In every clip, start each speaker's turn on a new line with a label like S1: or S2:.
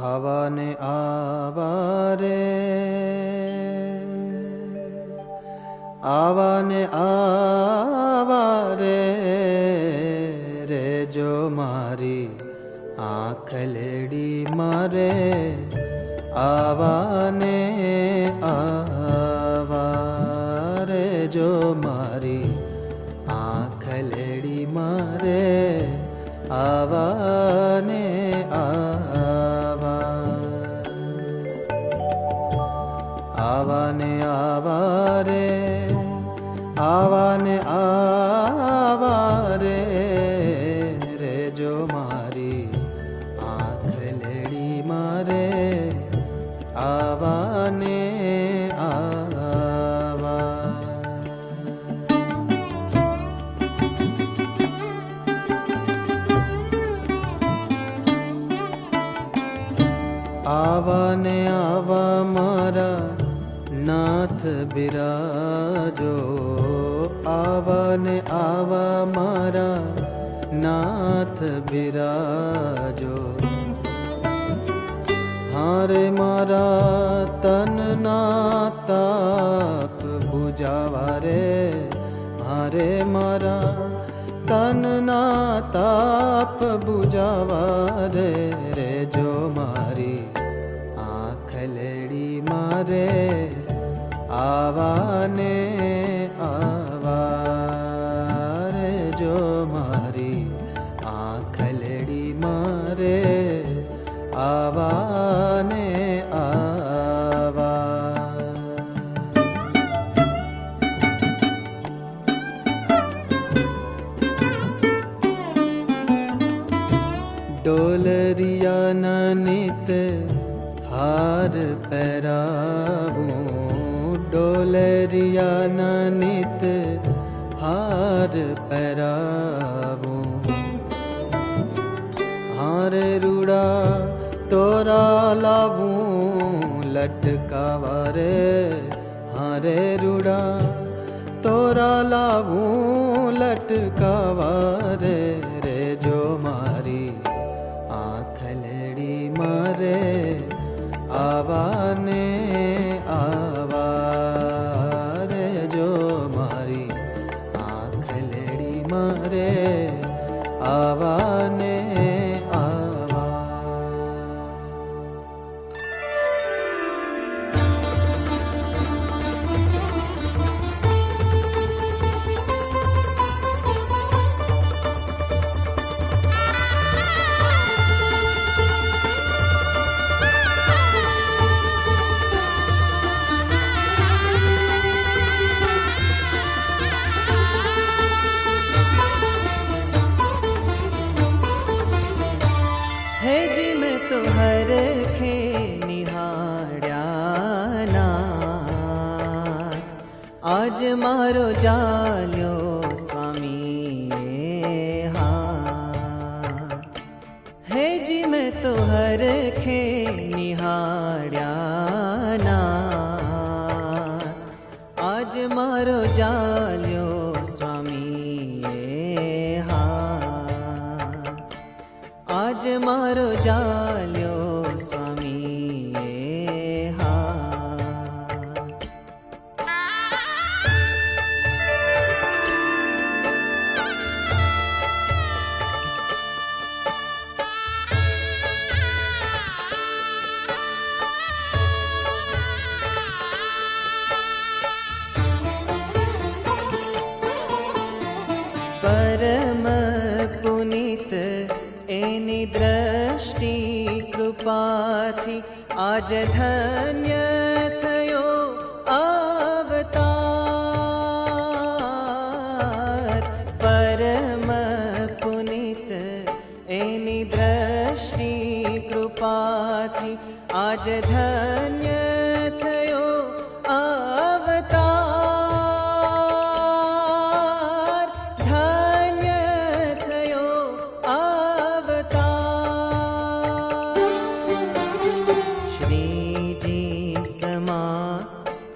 S1: આવાને આવારે આવાને આવારે રે જો મારી આંખલેડી મારે આવાને આવારે જો મારી આંખલેડી મારે આવાને આવાને આવારે આવાને આવારે રે જો મારી આંખલેડી મારે આવાને આવાને આવા મારા નાથ બિરાજો આવાને આવા મારા નાથ બિરાજો હારે મારા તનના તાપ બુજાવા રે હારે મારા તનના તાપ બુજાવા રે રે જો મારી આંખલેડી મારે આવાને આવારે જો મારી આંખલેડી મારે આવાને ડોલરિયાના નિત હાર પહેરાવું ડોલરિયાના નિત હાર પહેરાવું હારે રૂડા તોરા લાવું લટકાવા રે હારે રૂડા તોરા લાવું લટકાવા રે રે જો મારી આંખલેડી મારે આવાને આવારે જો મારી આંખલેડી મારે આવાને હરખે નિહાળ્યા નાથ આજ મારો જાલ્યો સ્વામીએ હાથ હેજી મેં તો હરખે નિહાળ્યા નાથ આજ મારો જાલ્યો સ્વામીએ હાથ આજ મારો જાલ્યો સ્વામીએ હાથ પરમ પુનિત એની દ્રષ્ટિ કૃપાથી આજ ધન્ય થયો અવતાર પરમ પુનિત એની દ્રષ્ટિ કૃપાથી આજ ધન્ય થયો અવતાર ધન્ય થયો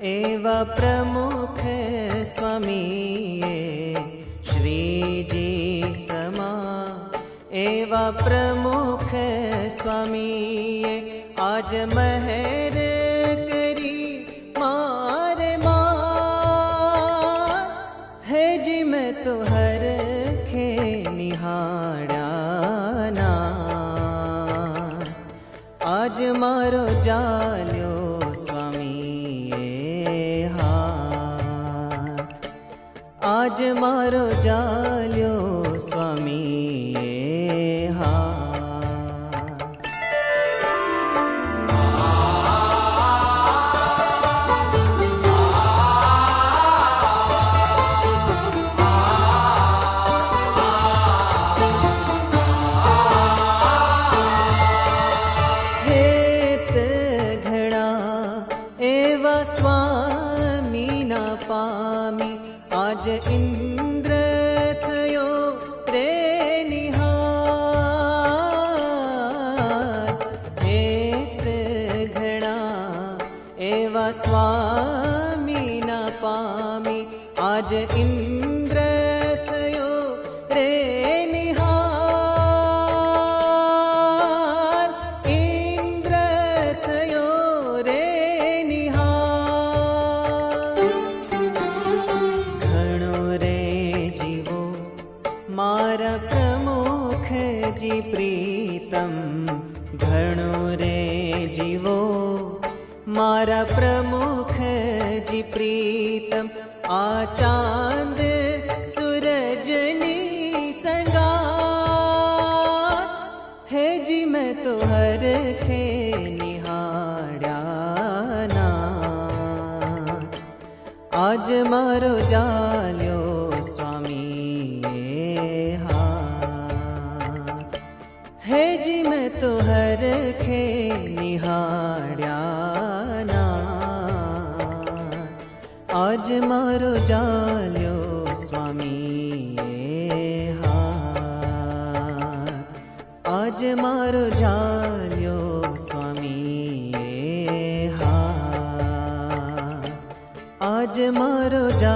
S1: એવા પ્રમુખ સ્વામીએ શ્રીજી સમા એવા પ્રમુખ સ્વામીએ आज महर करी मारे मार है जी मैं तो हर खे निहाड़ा ना आज मारो जाल्यो स्वामी ए हाथ आज मारो जाल्यो स्वामी ए हाथ स्वामी ना पामी आज इंद्र थयो रे निहार हेत घड़ा एवा स्वामी ना पामी आज इंद्र थयो रे निहार इंद्र थयो रे मारा प्रमुख जी प्रीतम घणो रे जीवो मारा प्रमुख जी प्रीतम आ चांद सूरजनी संगार है जी मैं तो हर खे निहाड़ा ना आज मारो जाल्यो स्वामी है जी मैं तो हर खे निहाड़ा ना आज मारो जाल्यो स्वामी हाथ आज मारो जाल्यो स्वामी हाथ आज मारो जा